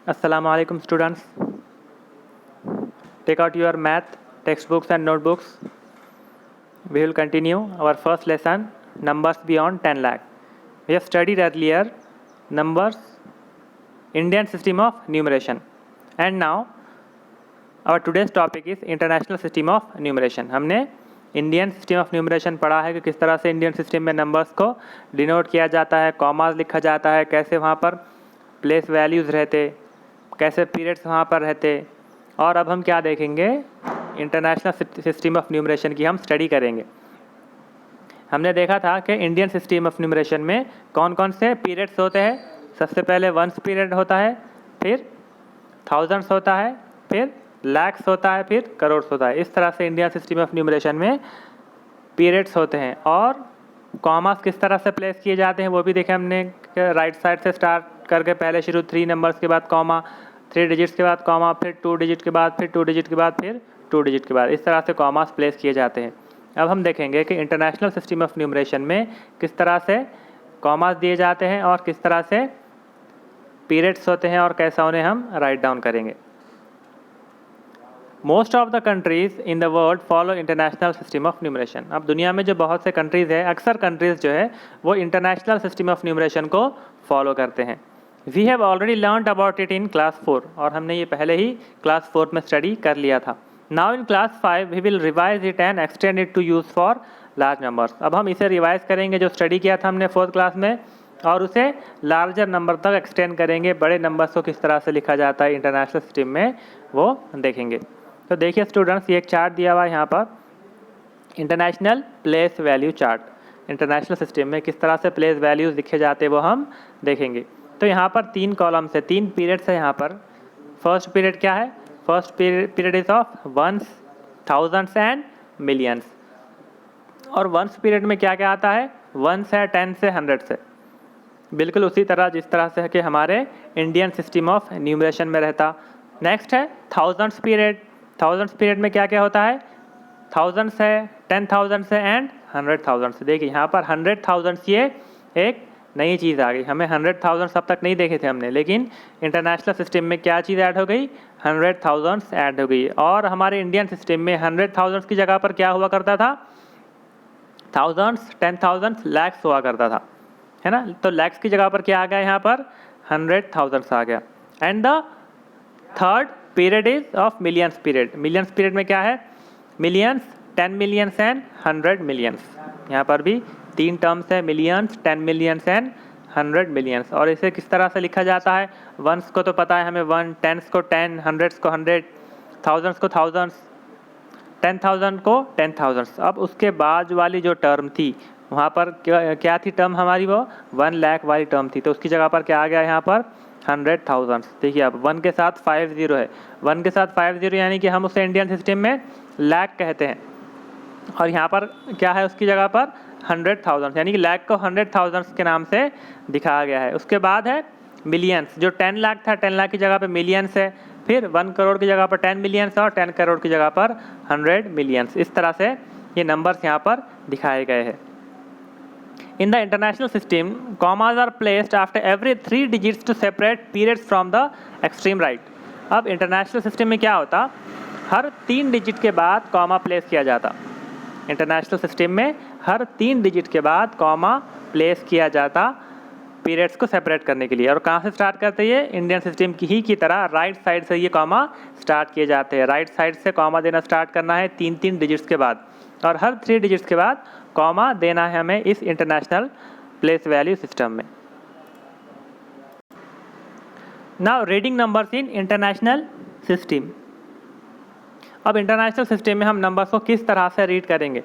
Assalamu alaikum students. Take out your math textbooks and notebooks. We will continue our first lesson, numbers beyond 10 lakh. We have studied earlier numbers, Indian system of numeration, and now our today's topic is international system of numeration. हमने Indian system of numeration पढ़ा है कि किस तरह से Indian system में numbers को denote किया जाता है, कॉमास लिखा जाता है, कैसे वहाँ पर प्लेस वैल्यूज़ रहते, कैसे पीरियड्स वहाँ पर रहते। और अब हम क्या देखेंगे, इंटरनेशनल सिस्टम ऑफ न्यूमरेशन की हम स्टडी करेंगे। हमने देखा था कि इंडियन सिस्टम ऑफ न्यूमरेशन में कौन कौन से पीरियड्स होते हैं। सबसे पहले वंस पीरियड होता है, फिर थाउजेंड्स होता है, फिर लैक्स होता है, फिर करोड़्स होता है। इस तरह से इंडियन सिस्टम ऑफ न्यूमरेशन में पीरियड्स होते हैं। और कॉमास किस तरह से प्लेस किए जाते हैं वो भी देखे हमने। राइट साइड से स्टार्ट करके पहले शुरू 3 नंबर्स के बाद कॉमा, 3 डिजिट्स के बाद कॉमा, फिर 2 डिजिट के बाद, फिर 2 डिजिट के बाद, फिर 2 डिजिट के बाद। इस तरह से कॉमास प्लेस किए जाते हैं। अब हम देखेंगे कि इंटरनेशनल सिस्टम ऑफ न्यूमरेशन में किस तरह से कॉमास दिए जाते हैं और किस तरह से पीरियड्स होते हैं और कैसा उन्हें हम राइट डाउन करेंगे। Most of the countries in the world follow international system of numeration. अब दुनिया में जो बहुत से कंट्रीज़ है, अक्सर कंट्रीज़ जो है वो इंटरनेशनल सिस्टम ऑफ न्यूमरेशन को फॉलो करते हैं। We have already learned about it in class 4, और हमने ये पहले ही क्लास 4 में स्टडी कर लिया था। Now in class 5 we will revise it and extend it to use for large numbers. अब हम इसे रिवाइज करेंगे जो स्टडी किया था हमने 4th क्लास में, और उसे लार्जर नंबर तक एक्सटेंड करेंगे। बड़े नंबर्स को किस तरह से लिखा जाता है इंटरनेशनल सिस्टम में वो देखेंगे। तो देखिए स्टूडेंट्स, ये एक चार्ट दिया हुआ है यहाँ पर, international place value chart. International system में किस तरह से प्लेस वैल्यूज़ लिखे जाते हैं वो हम देखेंगे। तो यहाँ पर 3 कॉलम्स है, 3 पीरियड्स है यहाँ पर। फर्स्ट पीरियड क्या है? First period is of ones, thousands and millions. और वंस पीरियड में क्या क्या आता है? वंस है, 10 से 100 से, बिल्कुल उसी तरह जिस तरह से है कि हमारे इंडियन सिस्टम ऑफ न्यूमरेशन में रहता। नेक्स्ट है थाउजेंड्स पीरियड। थाउजेंड्स पीरियड में क्या क्या होता है? थाउजेंड्स है, 10,000 है एंड 100,000। देखिए यहाँ पर 100,000 ये एक नई चीज़ आ गई। हमें 100,000 अब तक नहीं देखे थे हमने, लेकिन इंटरनेशनल सिस्टम में क्या चीज़ ऐड हो गई? 100,000 ऐड हो गई। और हमारे इंडियन सिस्टम में 100,000 की जगह पर क्या हुआ करता था? थाउजेंड्स, 10,000, लैक्स हुआ करता था, है ना। तो लैक्स की जगह पर क्या आ गया यहाँ पर? 100,000 आ गया। And the third period is of millions period. Millions period में क्या है? Millions, 10 millions and 100 millions. यहाँ पर भी 3 टर्म्स है, मिलियंस, 10 मिलियंस एंड 100 मिलियंस। और इसे किस तरह से लिखा जाता है? वंस को तो पता है हमें 1, टेंस को 10, हंड्रेड्स को 100, थाउजेंड्स को थाउजेंड्स, 10,000 को 10,000। अब उसके बाद वाली जो टर्म थी वहाँ पर क्या थी टर्म हमारी? वो 1 लाख वाली टर्म थी। तो उसकी जगह पर क्या आ गया यहाँ पर? 100,000। देखिए अब 1 के साथ 50 है, 1 के साथ 50 यानी कि हम उसे इंडियन सिस्टम में लाख कहते हैं। और यहाँ पर क्या है उसकी जगह पर? 100,000, यानी कि लाख को 100,000 के नाम से दिखाया गया है। उसके बाद है मिलियंस, जो 10 लाख था, 10 लाख की जगह पर मिलियंस है। फिर 1 करोड़ की जगह पर 10 मिलियंस और 10 करोड़ की जगह पर 100 मिलियंस। इस तरह से ये नंबर्स यहाँ पर दिखाए गए हैं। In the international system, commas are placed after every 3 digits to separate periods from the extreme right. अब इंटरनेशनल सिस्टम में क्या होता? हर 3 डिजिट के बाद कॉमा प्लेस किया जाता। इंटरनेशनल सिस्टम में हर 3 डिजिट के बाद कॉमा प्लेस किया जाता पीरियड्स को सेपरेट करने के लिए। और कहाँ से स्टार्ट करते हैं? इंडियन सिस्टम की तरह राइट साइड से ये कॉमा स्टार्ट किए जाते हैं। राइट साइड से कॉमा देना स्टार्ट करना है 3 डिजिट्स के बाद, और हर 3 डिजिट्स के बाद कॉमा देना है हमें इस इंटरनेशनल प्लेस वैल्यू सिस्टम में। Now reading numbers in international system. अब इंटरनेशनल सिस्टम में हम नंबर्स को किस तरह से रीड करेंगे,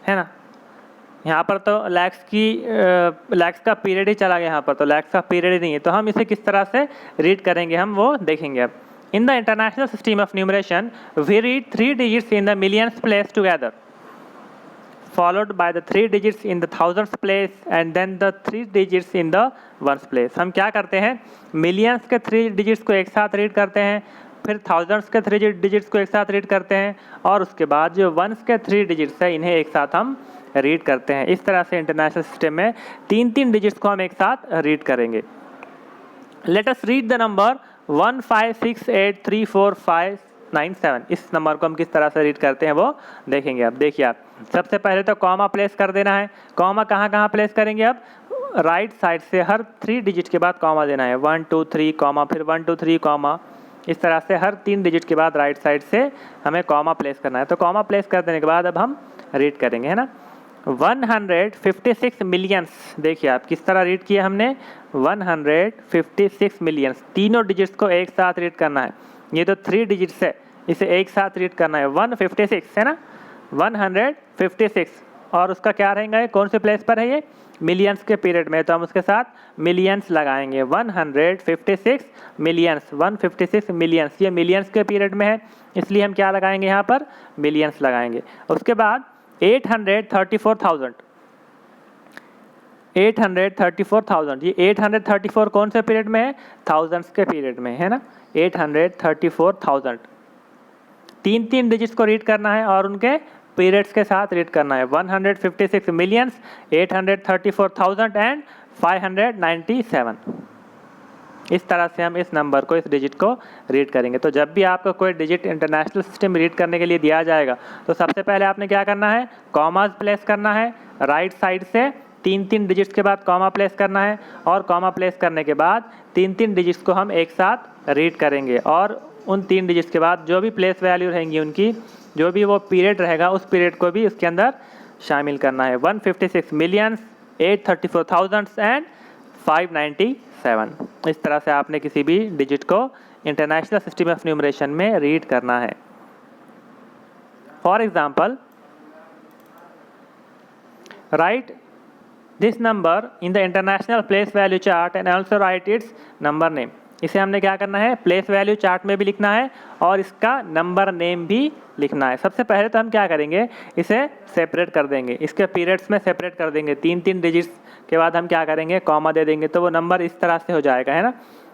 है ना। यहाँ पर तो लैक्स का पीरियड ही चला गया, यहाँ पर तो लैक्स का पीरियड ही नहीं है। तो हम इसे किस तरह से रीड करेंगे हम वो देखेंगे अब। In the international system of numeration we read 3 digits in the millions place together, followed by the 3 digits in the thousands place and then the 3 digits in the ones place। हम क्या करते हैं? Millions के 3 digits को एक साथ read करते हैं, फिर थाउजेंड्स के 3 डिजिट्स को एक साथ रीड करते हैं, और उसके बाद जो वंस के 3 डिजिट्स है इन्हें एक साथ हम रीड करते हैं। इस तरह से इंटरनेशनल सिस्टम में 3 डिजिट्स को हम एक साथ रीड करेंगे। Let us read the number 156834597, इस नंबर को हम किस तरह से रीड करते हैं वो देखेंगे। अब देखिए आप, सबसे पहले तो कॉमा प्लेस कर देना है। कॉमा कहाँ कहाँ प्लेस करेंगे? अब राइट साइड से हर 3 डिजिट के बाद कॉमा देना है। 1 2 3 कॉमा, फिर 1 2 3 कॉमा, इस तरह से हर 3 डिजिट के बाद राइट साइड से हमें कॉमा प्लेस करना है। तो कॉमा प्लेस कर देने के बाद अब हम रीड करेंगे, है ना। 156 मिलियंस, देखिए आप किस तरह रीड किया हमने, 156 मिलियंस, तीनों डिजिट्स को एक साथ रीड करना है। ये तो 3 डिजिट्स है, इसे एक साथ रीड करना है। 156 है ना, 156, और उसका क्या रहेगा, कौन से प्लेस पर है ये, मिलियंस के पीरियड में, तो हम उसके साथ मिलियंस लगाएंगे। 156 मिलियंस, 156 मिलियंस, ये मिलियंस के पीरियड में है, इसलिए हम क्या लगाएंगे यहाँ पर, मिलियंस लगाएंगे। उसके बाद 834,000, 834,000, ये 834 कौन से पीरियड में है, थाउजेंड्स के पीरियड में, है ना। 834,000, 3 डिजिट्स को रीड करना है और उनके पीरियड्स के साथ रीड करना है। 156 मिलियंस, 834,000 एंड 597, इस तरह से हम इस नंबर को, इस डिजिट को रीड करेंगे। तो जब भी आपको कोई डिजिट इंटरनेशनल सिस्टम रीड करने के लिए दिया जाएगा तो सबसे पहले आपने क्या करना है, कॉमास प्लेस करना है, राइट साइड से 3 डिजिट्स के बाद कॉमा प्लेस करना है, और कॉमा प्लेस करने के बाद 3 डिजिट्स को हम एक साथ रीड करेंगे, और उन 3 डिजिट्स के बाद जो भी प्लेस वैल्यू रहेंगी उनकी, जो भी वो पीरियड रहेगा उस पीरियड को भी उसके अंदर शामिल करना है। 156 मिलियंस, 834,000 एंड 597, इस तरह से आपने किसी भी डिजिट को इंटरनेशनल सिस्टम ऑफ न्यूमरेशन में रीड करना है। For example, right this number in the international place value chart and also right it's number name. इसे हमने क्या करना है, प्लेस वैल्यू चार्ट में भी लिखना है और इसका नंबर नेम भी लिखना है। सबसे पहले तो हम क्या करेंगे, इसे सेपरेट कर देंगे, इसके पीरियड्स में सेपरेट कर देंगे। 3 डिजिट्स के बाद हम क्या करेंगे, कॉमा दे देंगे, तो वो नंबर इस तरह से हो जाएगा, है ना।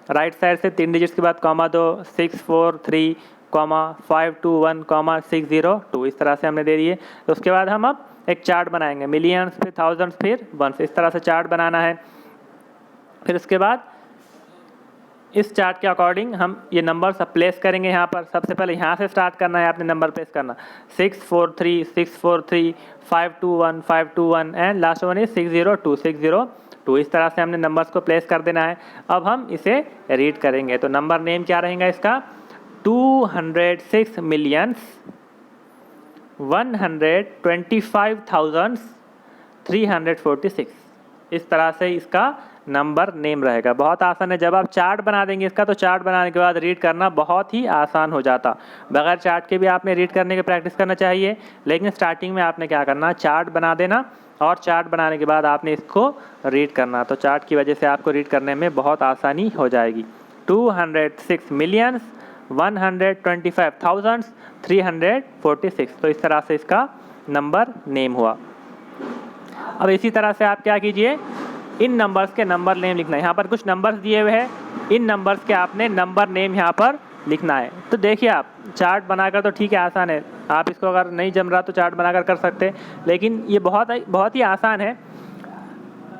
राइट साइड से 3 डिजिट्स के बाद कॉमा दो, 643 कॉमा 521 602, इस तरह से हमने दे दिए। तो उसके बाद हम अब एक चार्ट बनाएंगे, मिलियंस, फिर थाउजेंड्स, फिर वंस, इस तरह से चार्ट बनाना है। फिर उसके बाद इस चार्ट के अकॉर्डिंग हम ये नंबर सब प्लेस करेंगे यहाँ पर। सबसे पहले यहाँ से स्टार्ट करना है आपने नंबर प्लेस करना, 643 643 521 521 एंड लास्ट वन इज 602 602, इस तरह से हमने नंबर्स को प्लेस कर देना है। अब हम इसे रीड करेंगे, तो नंबर नेम क्या रहेगा इसका, 206 मिलियंस 125,346, इस तरह से इसका नंबर नेम रहेगा। बहुत आसान है, जब आप चार्ट बना देंगे इसका तो चार्ट बनाने के बाद रीड करना बहुत ही आसान हो जाता। बगैर चार्ट के भी आपने रीड करने की प्रैक्टिस करना चाहिए, लेकिन स्टार्टिंग में आपने क्या करना, चार्ट बना देना और चार्ट बनाने के बाद आपने इसको रीड करना, तो चार्ट की वजह से आपको रीड करने में बहुत आसानी हो जाएगी। 206 मिलियंस 125,346, तो इस तरह से इसका नंबर नेम हुआ। अब इसी तरह से आप क्या कीजिए, इन नंबर्स के नंबर नेम लिखना है। यहाँ पर कुछ नंबर्स दिए हुए हैं, इन नंबर्स के आपने नंबर नेम यहाँ पर लिखना है। तो देखिए आप चार्ट बनाकर तो ठीक है, आसान है, आप इसको अगर नहीं जम रहा तो चार्ट बनाकर कर सकते हैं, लेकिन ये बहुत ही आसान है।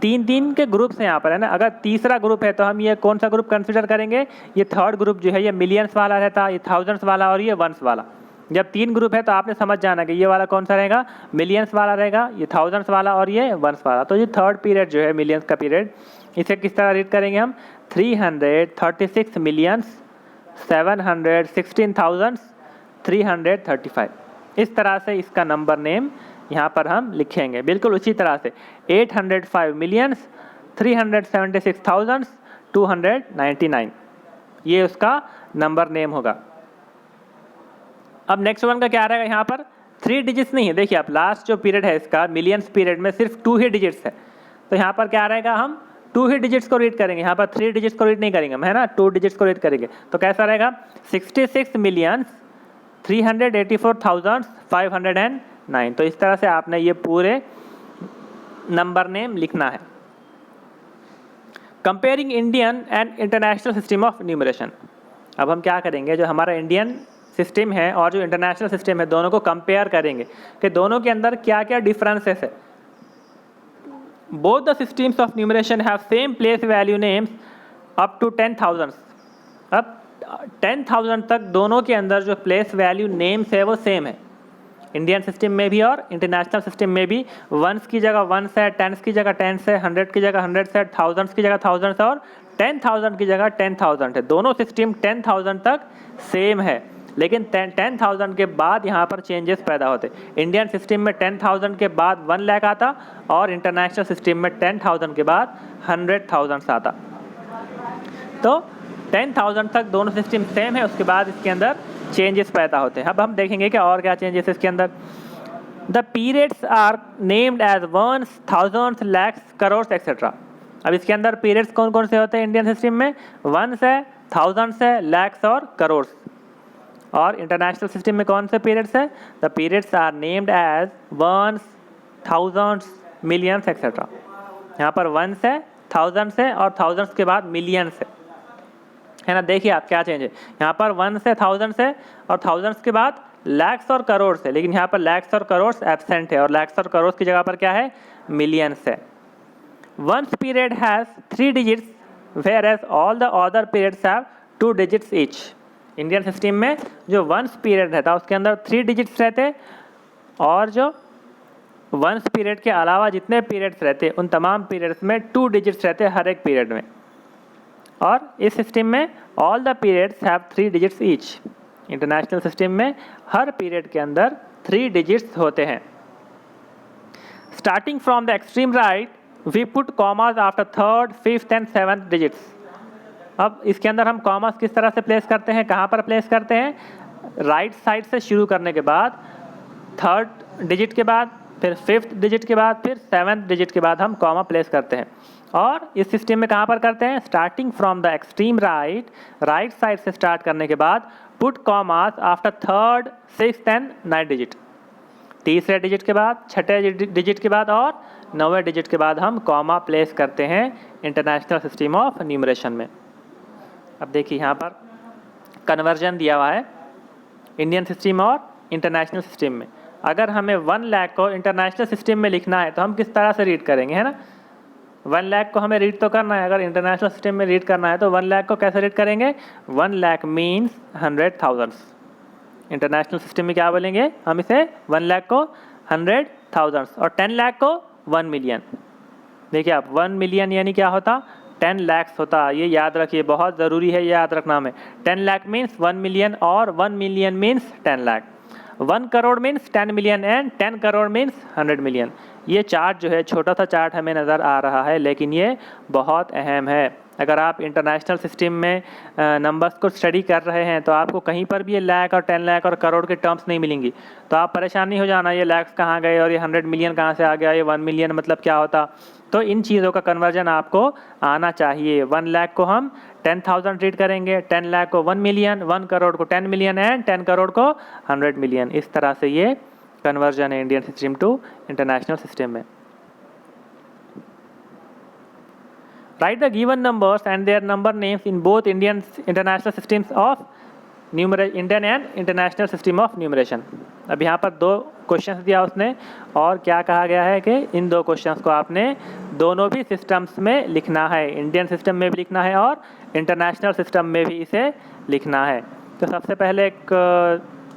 3 के ग्रुप्स हैं यहाँ पर, है ना। अगर तीसरा ग्रुप है तो हम ये कौन सा ग्रुप कंसिडर करेंगे, ये थर्ड ग्रुप जो है ये मिलियंस वाला रहता है, ये थाउजेंड्स वाला और ये वंस वाला। जब 3 ग्रुप है तो आपने समझ जाना कि ये वाला कौन सा रहेगा, मिलियंस वाला रहेगा, ये थाउजेंड्स वाला और ये वंस वाला। तो ये थर्ड पीरियड जो है मिलियंस का पीरियड, इसे किस तरह रीड करेंगे हम, 336 मिलियंस 716,335, इस तरह से इसका नंबर नेम यहाँ पर हम लिखेंगे। बिल्कुल उसी तरह से 805 मिलियंस 376,299, ये उसका नंबर नेम होगा। अब नेक्स्ट वन का क्या रहेगा, यहाँ पर 3 डिजिट्स नहीं है, देखिए आप लास्ट जो पीरियड है इसका मिलियंस पीरियड में सिर्फ 2 ही डिजिट्स है, तो यहाँ पर क्या रहेगा, हम 2 ही डिजिट्स को रीड करेंगे। यहाँ पर 3 डिजिट्स को रीड नहीं करेंगे हम, है ना, 2 डिजिट्स को रीड करेंगे। तो कैसा रहेगा, 66 मिलियंस 384,509, तो इस तरह से आपने ये पूरे नंबर नेम लिखना है। Comparing Indian and international system of numeration, अब हम क्या करेंगे, जो हमारा इंडियन सिस्टम है और जो इंटरनेशनल सिस्टम है दोनों को कंपेयर करेंगे कि दोनों के अंदर क्या क्या डिफरेंसेस है। Both the systems of numeration have same place value names up to 10,000। अब 10,000 तक दोनों के अंदर जो प्लेस वैल्यू नेम्स है वो सेम है, इंडियन सिस्टम में भी और इंटरनेशनल सिस्टम में भी। वंस की जगह वंस है, टेंस की जगह टेंस है, 100 की जगह 100 है, थाउजेंड्स की जगह थाउजेंड्स है और 10,000 की जगह 10,000 है। दोनों सिस्टम 10,000 तक सेम है, लेकिन 10,000 के बाद यहाँ पर चेंजेस पैदा होते। इंडियन सिस्टम में 10,000 के बाद 1 लाख आता और इंटरनेशनल सिस्टम में 10,000 के बाद 100,000 आता। तो 10,000 तक दोनों सिस्टम सेम है, उसके बाद इसके अंदर चेंजेस पैदा होते हैं। अब हम देखेंगे कि और क्या चेंजेस इसके अंदर। The periods are named as ones, thousands, lakhs, crores etcetera. अब इसके अंदर पीरियड्स कौन कौन से होते हैं इंडियन सिस्टम में? वंस है, थाउजेंड्स है, लैक्स और करोड्स। और इंटरनेशनल सिस्टम में कौन से पीरियड्स है? The periods are named as ones, thousands, millions etcetera. यहाँ पर वंस है, थाउजेंड्स है और थाउजेंड्स के बाद मिलियंस है ना। देखिए आप क्या चेंज है, यहाँ पर 1 से 1000 है और थाउजेंड्स के बाद लैक्स और करोड़ है, लेकिन यहाँ पर लैक्स और करोड़ एब्सेंट है और लैक्स और करोड़ की जगह पर क्या है? मिलियंस है। वंस पीरियड हैज़ 3 डिजिट्स whereas all the other periods have 2 digits each. Indian system में जो वंस पीरियड रहता है उसके अंदर 3 डिजिट्स रहते और जो वंस पीरियड के अलावा जितने पीरियड्स रहते उन तमाम पीरियड्स में 2 डिजिट्स रहते हर एक पीरियड में। और इस सिस्टम में all the periods have 3 digits each. International system में हर पीरियड के अंदर 3 डिजिट्स होते हैं। Starting from the extreme right we put commas after 3rd, 5th and 7th digits. अब इसके अंदर हम कॉमास किस तरह से प्लेस करते हैं, कहाँ पर प्लेस करते हैं? राइट साइड से शुरू करने के बाद 3rd डिजिट के बाद, फिर 5th डिजिट के बाद, फिर 7th डिजिट के बाद हम कॉमा प्लेस करते हैं। और इस सिस्टम में कहाँ पर करते हैं? Starting from the extreme right, right side से स्टार्ट करने के बाद put commas after 3rd, 6th and 9th digit. तीसरे डिजिट के बाद, छठे डिजिट के बाद और 9वें डिजिट के बाद हम कॉमा प्लेस करते हैं इंटरनेशनल सिस्टम ऑफ न्यूमरेशन में। अब देखिए यहाँ पर कन्वर्जन दिया हुआ है इंडियन सिस्टम और इंटरनेशनल सिस्टम में। अगर हमें 1 लाख को इंटरनेशनल सिस्टम में लिखना है तो हम किस तरह से रीड करेंगे, है ना? 1 लाख को हमें रीड तो करना है, अगर इंटरनेशनल सिस्टम में रीड करना है तो 1 लाख को कैसे रीड करेंगे? 1 लाख मीन्स 100,000। इंटरनेशनल सिस्टम में क्या बोलेंगे हम इसे? 1 लाख को 100,000 और 10 लाख को 1 मिलियन। देखिए आप 1 मिलियन यानी क्या होता? 10 lakhs होता। ये याद रखिए, बहुत ज़रूरी है, याद रखना हमें। 10 लाख मीन्स 1 मिलियन और 1 million means 10 lakh. 1 crore means 10 million and 10 crore means 100 million. ये चार्ट जो है छोटा सा चार्ट हमें नज़र आ रहा है, लेकिन ये बहुत अहम है। अगर आप इंटरनेशनल सिस्टम में नंबर्स को स्टडी कर रहे हैं तो आपको कहीं पर भी ये लाख और 10 लाख और करोड़ के टर्म्स नहीं मिलेंगी, तो आप परेशान नहीं हो जाना ये लैक्स कहाँ गए और ये 100 मिलियन कहाँ से आ गया, ये 1 मिलियन मतलब क्या होता। तो इन चीज़ों का कन्वर्जन आपको आना चाहिए। 1 लाख को हम 10,000 रीड करेंगे, 10 लाख को 1 मिलियन, 1 करोड़ को 10 मिलियन एंड 10 करोड़ को 100 मिलियन। इस तरह से ये कन्वर्जन है Indian system to international system में। Write the given numbers and their number names in both Indian international systems of Indian and international system of numeration। अब यहाँ पर 2 क्वेश्चंस दिया उसने और क्या कहा गया है कि इन 2 क्वेश्चंस को आपने दोनों भी सिस्टम्स में लिखना है, इंडियन सिस्टम में भी लिखना है और इंटरनेशनल सिस्टम में भी इसे लिखना है। तो सबसे पहले एक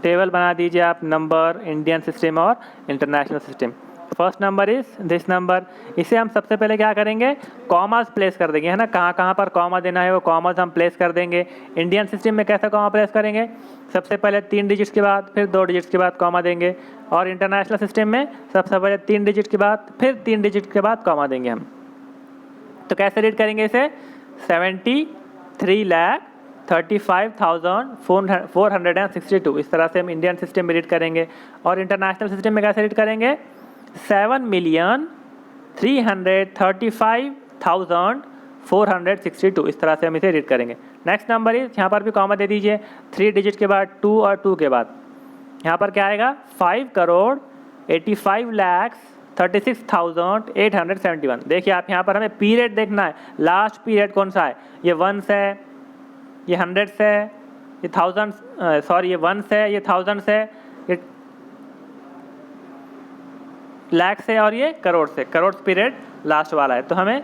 टेबल बना दीजिए आप, नंबर इंडियन सिस्टम और international system. First number is this number. इसे हम सबसे पहले क्या करेंगे? कॉमास प्लेस कर देंगे, है ना? कहाँ कहाँ पर कॉमा देना है वो कॉमास हम प्लेस कर देंगे। इंडियन सिस्टम में कैसे कॉमा प्लेस करेंगे? सबसे पहले 3 डिजिट्स के बाद, फिर 2 डिजिट्स के बाद कॉमा देंगे। और इंटरनेशनल सिस्टम में सबसे पहले 3 डिजिट के बाद, फिर 3 डिजिट के बाद कॉमा देंगे हम। तो कैसे रीड करेंगे इसे? 73,35,462। इस तरह से हम इंडियन सिस्टम में रीड करेंगे। और इंटरनेशनल सिस्टम में कैसे रीड करेंगे? 7,335,462। इस तरह से हम इसे रीड करेंगे। नेक्स्ट नंबर इज, यहाँ पर भी कॉमा दे दीजिए, 3 डिजिट के बाद 2 और 2 के बाद यहाँ पर क्या आएगा? 5,85,36,871। देखिए आप यहाँ पर हमें पीरियड देखना है, लास्ट पीरियड कौन सा है? ये 1 है, ये 100 है, ये 1000, सॉरी ये 1 है, ये 1000 है, ये लाख से और ये करोड़ से। करोड़ पीरियड लास्ट वाला है, तो हमें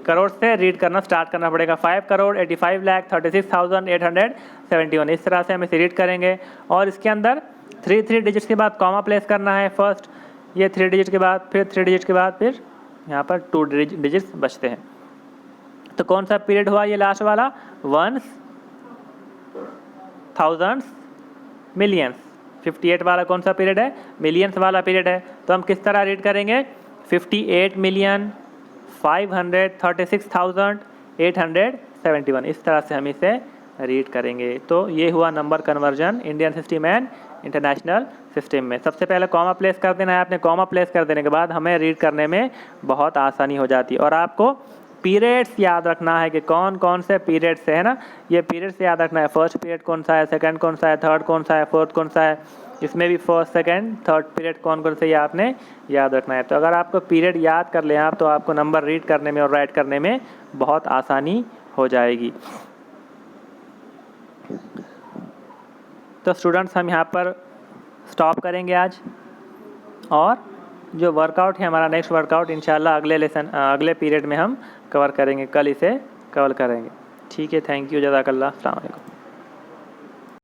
करोड़ से रीड करना स्टार्ट करना पड़ेगा। 5,85,36,871 इस तरह से हम इसे रीड करेंगे। और इसके अंदर 3 डिजिट्स के बाद कॉमा प्लेस करना है फर्स्ट, ये 3 डिजिट के बाद, फिर 3 डिजिट के बाद, फिर यहाँ पर 2 डिजिट्स बचते हैं। तो कौन सा पीरियड हुआ ये लास्ट वाला? Once, thousands, millions. 58 वाला कौन सा पीरियड है? मिलियंस वाला पीरियड है। तो हम किस तरह रीड करेंगे? 58,536,871 इस तरह से हम इसे रीड करेंगे। तो ये हुआ number conversion Indian system and international system में। सबसे पहले कॉमा प्लेस कर देना है आपने। कॉमा प्लेस कर देने के बाद हमें रीड करने में बहुत आसानी हो जाती है। और आपको पीरियड्स याद रखना है कि कौन कौन से पीरियड से है ना, ये पीरियड्स याद रखना है। फर्स्ट पीरियड कौन सा है, सेकंड कौन सा है, थर्ड कौन सा है, फोर्थ कौन सा है, इसमें भी फर्स्ट सेकंड थर्ड पीरियड कौन कौन से ये आपने याद रखना है। तो अगर आपको पीरियड याद कर लें आप, तो आपको नंबर रीड करने में और राइट करने में बहुत आसानी हो जाएगी। तो स्टूडेंट्स हम यहाँ पर स्टॉप करेंगे आज, और जो वर्कआउट है हमारा नेक्स्ट वर्कआउट इंशाल्लाह अगले पीरियड में हम कवर करेंगे। कल इसे कवर करेंगे। ठीक है, थैंक यू, जज़ाकल्लाह, अस्सलाम वालेकुम।